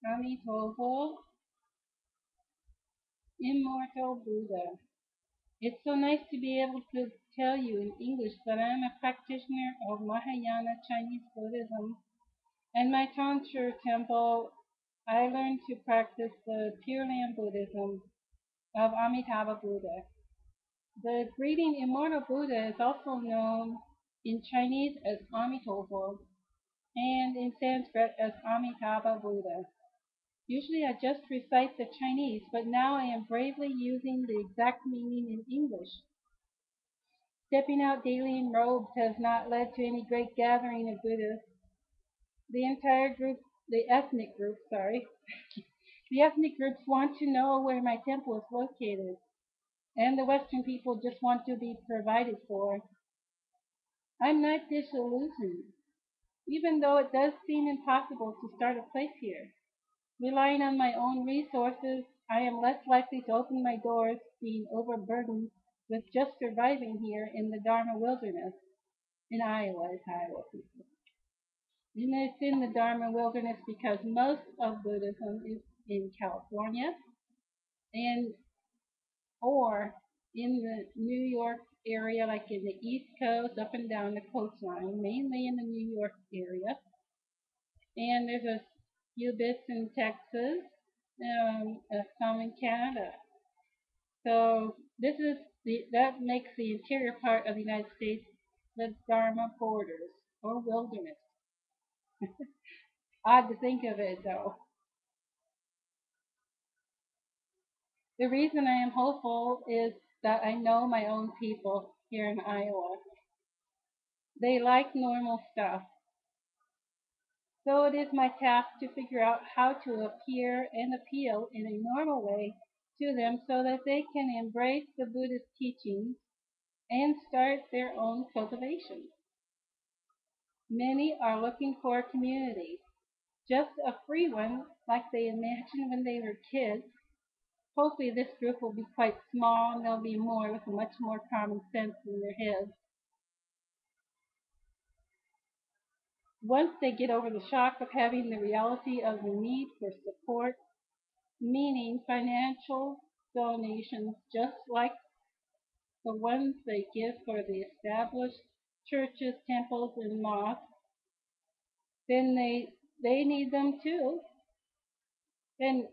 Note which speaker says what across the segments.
Speaker 1: Amitovo, Immortal Buddha. It's so nice to be able to tell you in English that I am a practitioner of Mahayana Chinese Buddhism. And my tonsured temple, I learned to practice the Pure Land Buddhism of Amitabha Buddha. The greeting Immortal Buddha is also known in Chinese as Amitovo and in Sanskrit as Amitabha Buddha. Usually I just recite the Chinese, but now I am bravely using the exact meaning in English. Stepping out daily in robes has not led to any great gathering of Buddhists. The ethnic groups want to know where my temple is located, and the Western people just want to be provided for. I'm not disillusioned, even though it does seem impossible to start a place here. Relying on my own resources, I am less likely to open my doors being overburdened with just surviving here in the Dharma wilderness. In Iowa, it's Iowa people. And it's in the Dharma wilderness because most of Buddhism is in California and or in the New York area, like in the East Coast, up and down the coastline, mainly in the New York area. And there's a few bits in Texas, some in Canada. So that makes the interior part of the United States the Dharma borders or wilderness. Odd to think of it, though. The reason I am hopeful is that I know my own people here in Iowa. They like normal stuff. So it is my task to figure out how to appear and appeal in a normal way to them so that they can embrace the Buddhist teachings and start their own cultivation. Many are looking for a community, just a free one like they imagined when they were kids. Hopefully this group will be quite small and there'll be more with much more common sense in their heads. Once they get over the shock of having the reality of the need for support, meaning financial donations just like the ones they give for the established churches, temples, and mosques, then they need them too. Then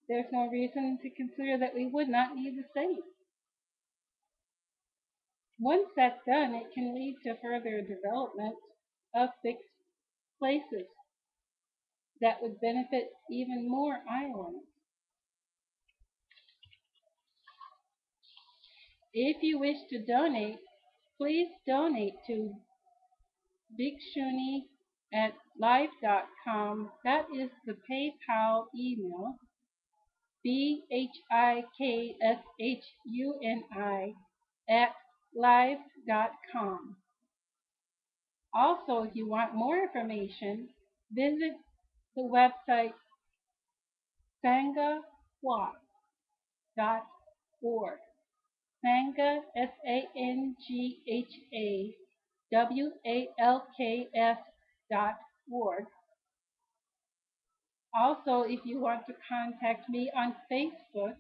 Speaker 1: there's no reason to consider that we would not need the same. Once that's done, it can lead to further development of fixed places that would benefit even more Iowans. If you wish to donate, please donate to Bhikshuni at live.com. That is the PayPal email, BHIKSHUNI at live.com. Also, if you want more information, visit the website sangha.org. Sangha, SANGHAWALKS.org. Also, if you want to contact me on Facebook,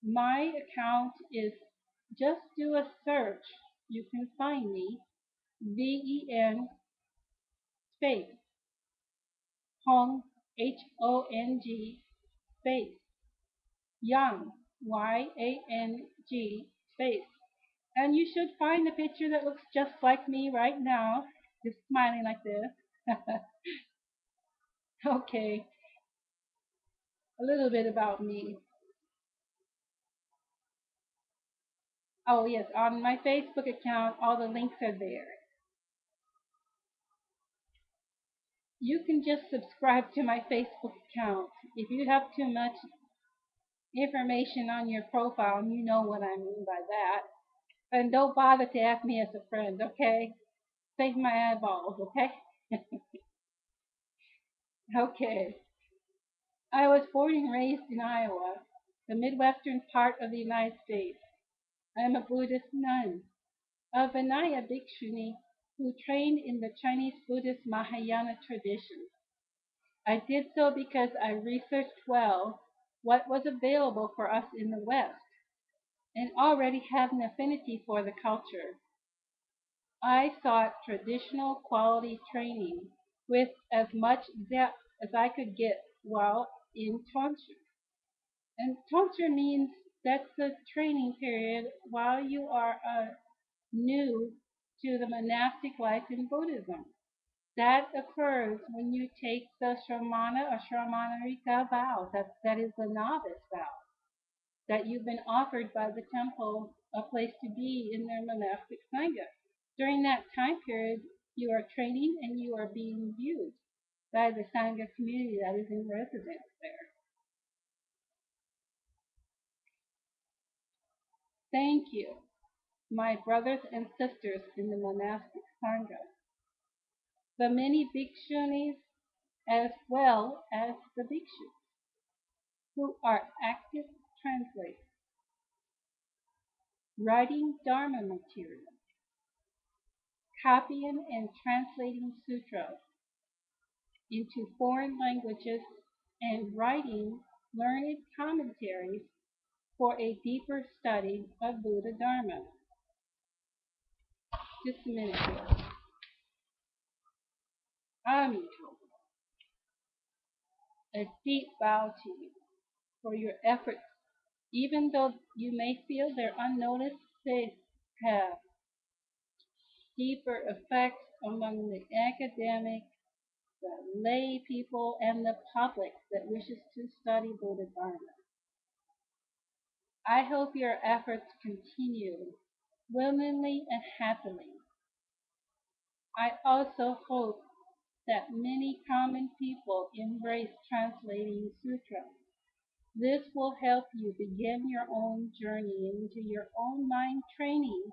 Speaker 1: my account is just do a search. You can find me, VEN space, Hong, HONG space, Yang, YANG space. And you should find a picture that looks just like me right now, just smiling like this. Okay, a little bit about me. Oh yes, on my Facebook account, all the links are there. You can just subscribe to my Facebook account. If you have too much information on your profile, you know what I mean by that. And don't bother to add me as a friend, okay? Save my eyeballs, okay? Okay. I was born and raised in Iowa, the Midwestern part of the United States. I am a Buddhist nun, a Vinaya Bhikshuni who trained in the Chinese Buddhist Mahayana tradition. I did so because I researched well what was available for us in the West and already had an affinity for the culture. I sought traditional quality training with as much depth as I could get while in tonsured. And tonsured means that's the training period while you are new to the monastic life in Buddhism. That occurs when you take the Shramana or Shramanarika vow. That is the novice vow that you've been offered by the temple a place to be in their monastic sangha. During that time period, you are training and you are being viewed by the sangha community that is in residence there. Thank you, my brothers and sisters in the monastic sangha, the many bhikshunis as well as the bhikshus who are active translators, writing Dharma material, copying and translating sutras into foreign languages, and writing learned commentaries for a deeper study of Buddha Dharma. Just a minute here. Amitabha, a deep bow to you for your efforts. Even though you may feel they're unnoticed, they have deeper effects among the academic, the lay people, and the public that wishes to study Buddha Dharma. I hope your efforts continue willingly and happily. I also hope that many common people embrace translating sutras. This will help you begin your own journey into your own mind training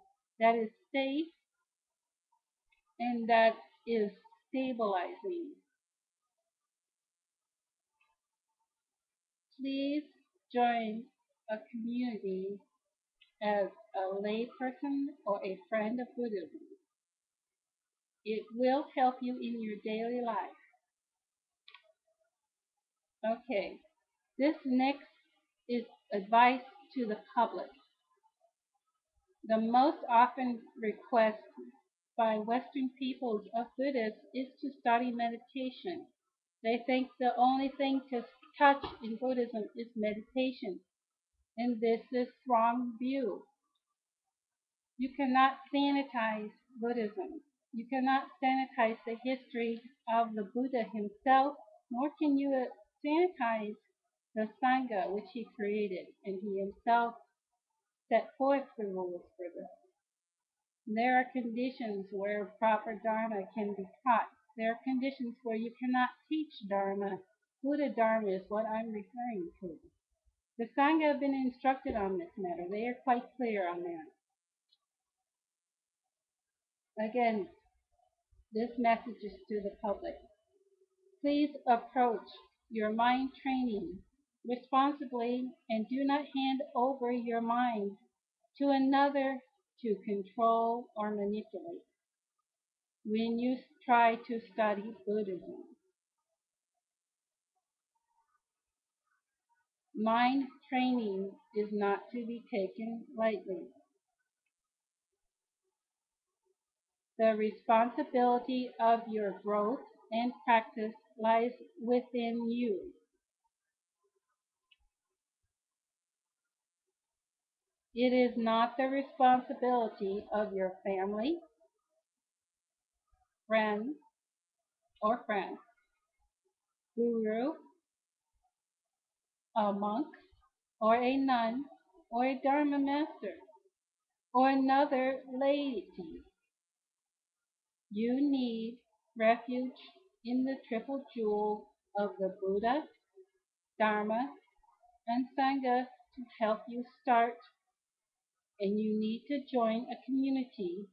Speaker 1: that is safe and that is stabilizing. Please join a community as a layperson or a friend of Buddhism. It will help you in your daily life. Okay, this next is advice to the public. The most often request by Western peoples of Buddhists is to study meditation. They think the only thing to touch in Buddhism is meditation, and this is wrong view. You cannot sanitize Buddhism. You cannot sanitize the history of the Buddha himself, nor can you sanitize the Sangha which he created, and he himself set forth the rules for this. There are conditions where proper Dharma can be taught. There are conditions where you cannot teach Dharma. Buddha Dharma is what I'm referring to. The Sangha have been instructed on this matter. They are quite clear on that. Again, this message is to the public. Please approach your mind training responsibly and do not hand over your mind to another to control or manipulate when you try to study Buddhism. Mind training is not to be taken lightly. The responsibility of your growth and practice lies within you. It is not the responsibility of your family, friends, guru, a monk, or a nun, or a Dharma master, or another laity. You need refuge in the triple jewel of the Buddha, Dharma, and Sangha to help you start, and you need to join a community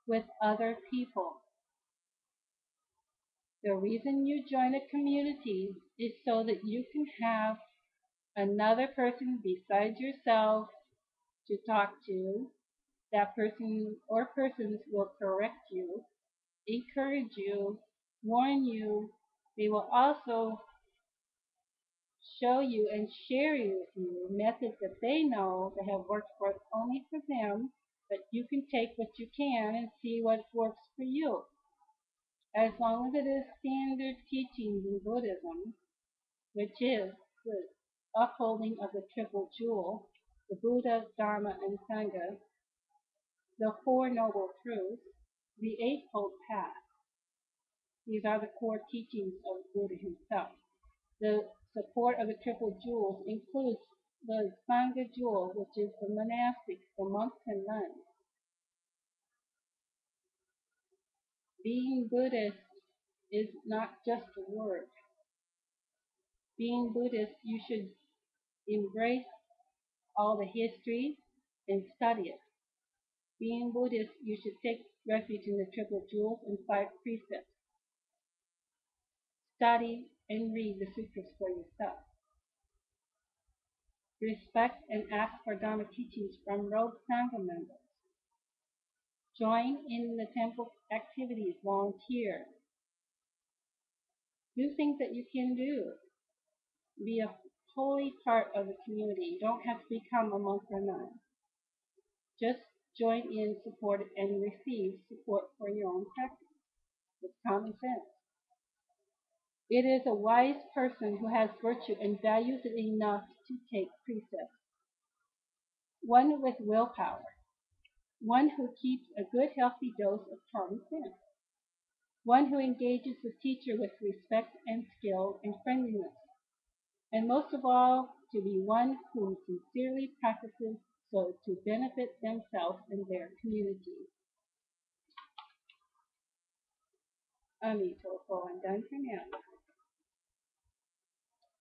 Speaker 1: with other people. The reason you join a community is so that you can have another person besides yourself to talk to. That person or persons will correct you, encourage you, warn you, They will also show you and share with you methods that they know that have worked for only for them, but you can take what you can and see what works for you. As long as it is standard teachings in Buddhism, which is the upholding of the Triple Jewel, the Buddha, Dharma, and Sangha, the Four Noble Truths, the Eightfold Path. These are the core teachings of Buddha himself. The support of the Triple Jewels includes the Sangha Jewel, which is the monastics, the monks and nuns. Being Buddhist is not just a word. Being Buddhist, you should embrace all the history and study it. Being Buddhist, you should take refuge in the Triple Jewels and 5 precepts. Study and read the sutras for yourself. Respect and ask for Dharma teachings from rogue Sangha members. Join in the temple activities, volunteer. Do things that you can do. Be a fully part of the community. You don't have to become a monk or nun. Just join in, support, and receive support for your own practice with common sense. It is a wise person who has virtue and values it enough to take precepts. One with willpower. One who keeps a good healthy dose of common sense. One who engages the teacher with respect and skill and friendliness. And most of all, to be one who sincerely practices so to benefit themselves and their community. Amito, I'm done for now.